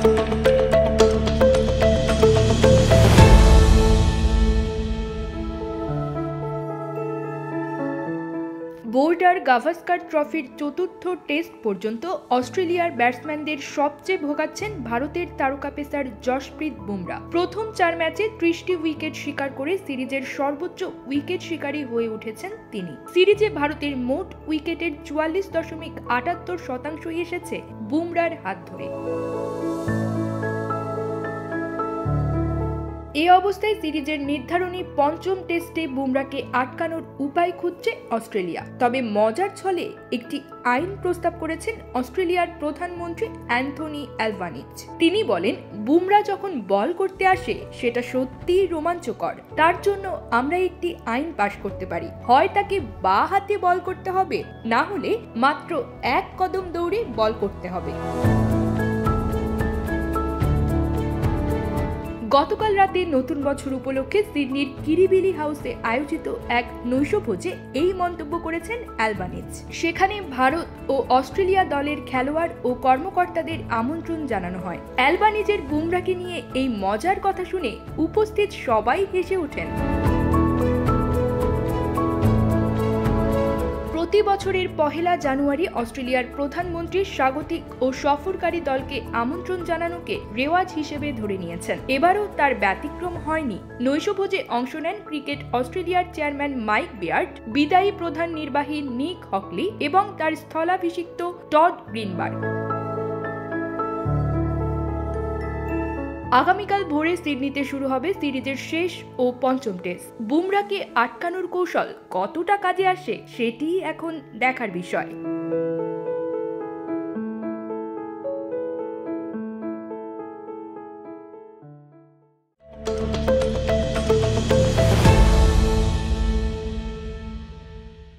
Boarder Gavaskar ট্রফির চতুর্থ test পর্যন্ত অস্ট্রেলিয়ার ব্যাটসম্যানদের সবচেয়ে ভোগাচ্ছেন ভারতের তারকা পেসার জশপ্রীত বুমরা। প্রথম 4 ম্যাচে 30টি উইকেট শিকার করে সিরিজের সর্বোচ্চ উইকেট শিকারী হয়ে উঠেছেন তিনি। সিরিজে ভারতের মোট উইকেটের 44.78% এসেছে বুমরার হাত ধরে। এই অবস্থায় সিরিজের নির্ধারণী পঞ্চম টেস্টে বুমরাকে আটকানোর উপায় খুঁজছে অস্ট্রেলিয়া। তবে মজার ছলে একটি আইন প্রস্তাব করেছেন অস্ট্রেলিয়ার প্রধানমন্ত্রী অ্যান্থনি অ্যালবানিজ। তিনি বলেন, বুমরা যখন বল করতে আসে সেটা সত্যিই রোমাঞ্চকর। তার জন্য আমরা একটি আইন পাশ করতে পারি। হয় তাকে বাঁ হাতে বল করতে হবে, না হলে মাত্র 1 কদম দৌড়ে বল করতে হবে। গতকাল রাতে নতুন বছর উপলক্ষে সিডনির কিরিবিলি হাউসে আয়োজিত এক নৈশভোজে এই মন্তব্য করেছেন অ্যালবানিজ। সেখানে ভারত ও অস্ট্রেলিয়া দলের খেলোয়াড় ও কর্মকর্তাদের আমন্ত্রণ জানানো হয়। অ্যালবানিজের বুমরাকে নিয়ে এই মজার কথা শুনে উপস্থিত সবাই হেসে ওঠেন। প্রতি বছরের 1 জানুয়ারি অস্ট্রেলিয়ার প্রধানমন্ত্রী স্বাগতিক ও সফরকারী দলকে আমন্ত্রণ জানানোকে রেওয়াজ হিসেবে ধরে নিয়েছেন। এবারও তার ব্যতিক্রম হয়নি। নৈশভোজে অংশ নেন ক্রিকেট অস্ট্রেলিয়ার চেয়ারম্যান মাইক বেয়ার্ড, বিদায়ী প্রধান নির্বাহী নিক হকলি এবং তার স্থলাভিষিক্ত টড গ্রিনবার্গ। আগামীকাল ভোরে সিডনিতে শুরু হবে সিরিজের শেষ ও পঞ্চম টেস্ট। বুমরাকে আটকানোর কৌশল কতটা কাজে আসে সেটিই এখন দেখার বিষয়।